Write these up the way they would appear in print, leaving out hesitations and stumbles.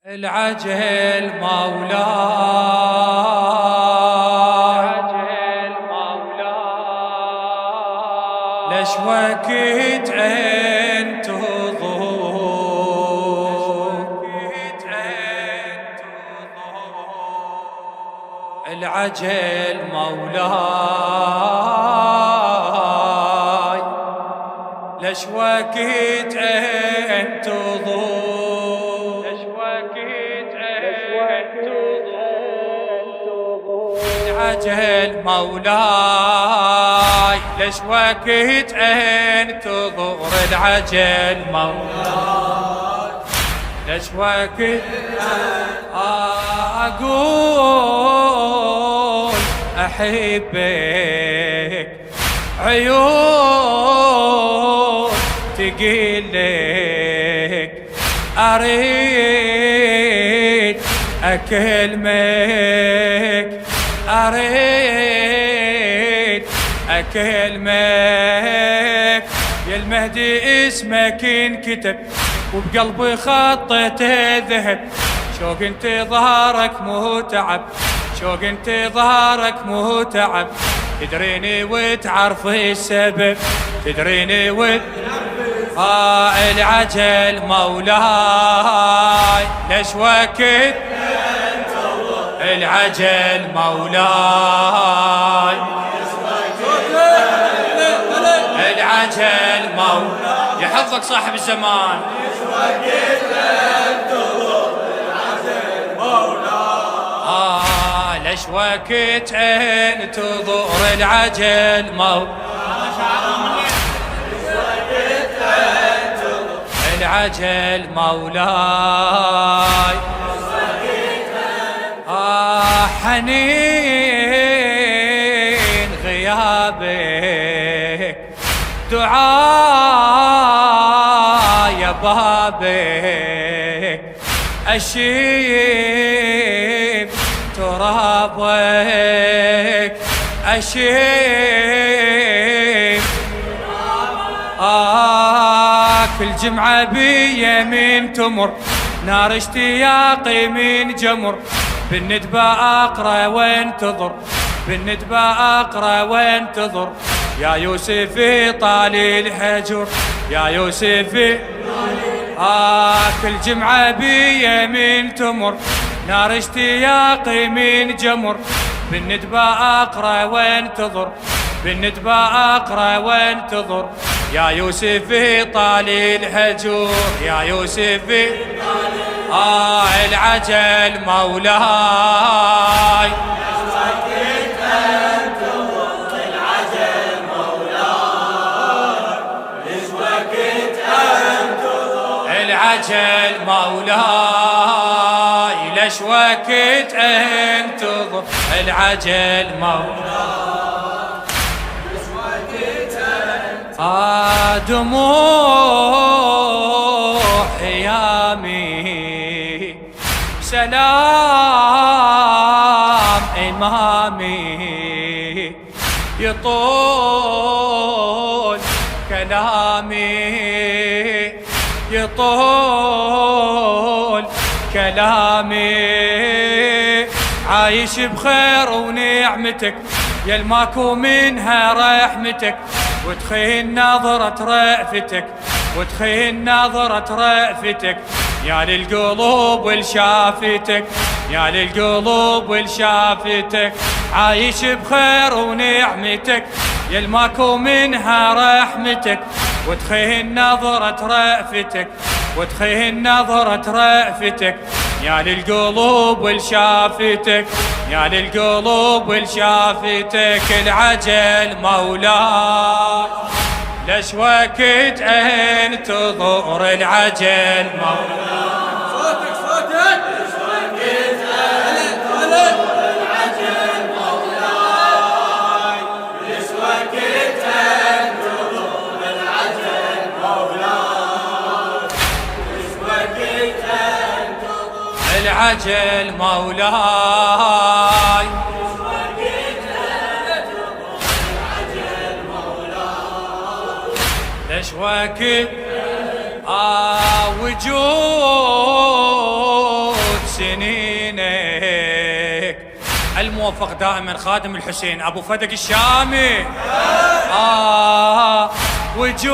العجل مولاي، ليش وقت انتظر، العجل مولاي، ليش وقت انتظر، العجل مولاي، ليش وقت انتظر، العجل مولاي، ليش وقت اقول احبك، عيون تقلك، اريد اكلمك، اريد اكلمك، يا المهدي اسمك انكتب وبقلبي خطته ذهب، شوق انتظارك مو تعب، شوق انتظارك مو تعب، تدريني وتعرف السبب، تدريني العجل مولاي، ليش وقت العجل مولاي، العجل مولاي، يحفظك صاحب الزمان، ليش وقت انتظر، العجل مولاي، العجل مولاي، حنين غيابك، دعاء يا بابك، أشيب ترابك، أشيب كل جمعة بيمين تمر، نار اشتياقي من جمر، بالندبة أقرأ وانتظر، بالندبة أقرأ وانتظر، يا يوسفي طالي الحجر، يا يوسفي كل جمعة بيمين تمر، نار اشتياقي من جمر، بالندبة أقرأ وانتظر، بالندبة أقرأ وانتظر، يا يوسفي طالي الحجر، يا يوسفي العجل مولاي، العجل مولاي، ليش وقت انتظر، العجل مولاي، ليش وقت انتظر، دموع حيامي، سلام إمامي، يطول كلامي، يطول كلامي، عايش بخير ونعمتك، يا الماكو منها رحمتك، وتخين نظرة رأفتك، وتخين نظرة رأفتك، يا للقلوب والشافتك، يا للقلوب والشافتك، عايش بخير ونعمتك، يا الماكو منها رحمتك، وتخين نظرة رأفتك، وتخين نظرة رأفتك، يا للقلوب والشافتك، يا للقلوب والشافتك، العجل مولاي، ليش وقت انتظر، العجل مولاي، صوتك صوتك، ليش وقت انتظر، العجل مولاي، ليش وقت انتظر، العجل مولاي، ليش وقت انتظر، العجل مولاي، ليش وقت وجود الموفق دائما خادم الحسين أبو فدق الشامي. وجود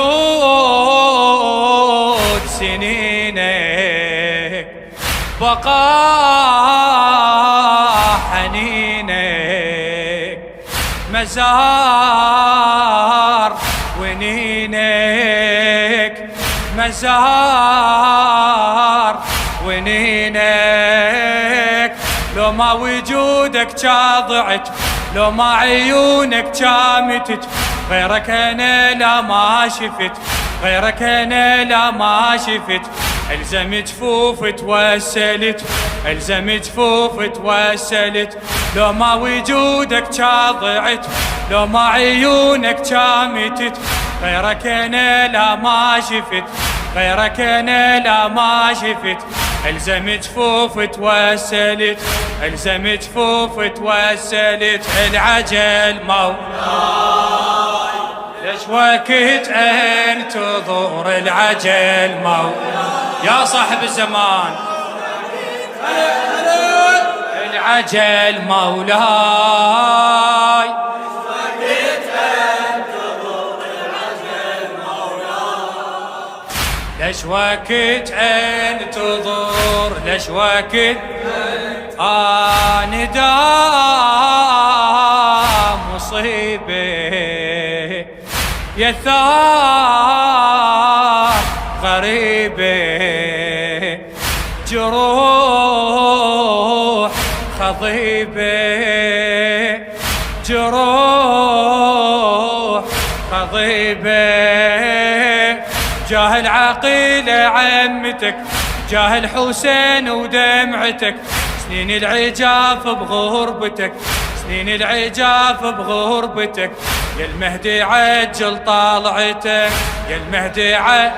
سنينك بقى حنينك مزار ونينك مزار ونينك. لو ما وجودك كا ضعت لو ما عيونك كا متت غيرك انا لا ما شفت غيرك انا لا ما شفت. الزم جفوف توسلت الزم جفوف توسلت. لو ما وجودك كا ضعت لو ما عيونك كا متت غيرك انا لا ما شفت غيرك انا لا ما شفت. الزم جفوف توسلت الزم جفوف توسلت. العجل مولاي ليش وقت انتظر العجل مولاي يا صاحب الزمان. العجل مولاي ليش وقت انتظر ليش وقت نداء مصيبه يا ثار غريبه جروح خضيبه جروح خضيبه. جاه العقيلة عمتك جاه الحسين ودمعتك سنين العجاف بغربتك سنين العجاف بغربتك. يا المهدي عجل طالعتك يا المهدي عجل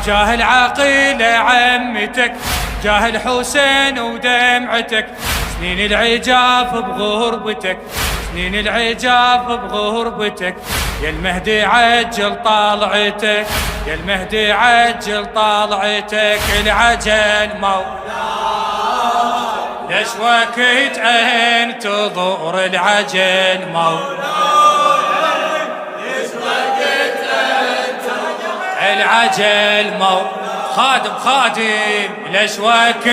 جاه العقيلة عمتك جاه الحسين ودمعتك سنين العجاف بغربتك سنين العجاف بغربتك. يا المهدي عجل طالعتك يا المهدي عجل طالعتك. العجل مولاي ليش وقت انتظر العجل مولاي ليش وقت انتظر العجل مولاي. خادم ليش وقت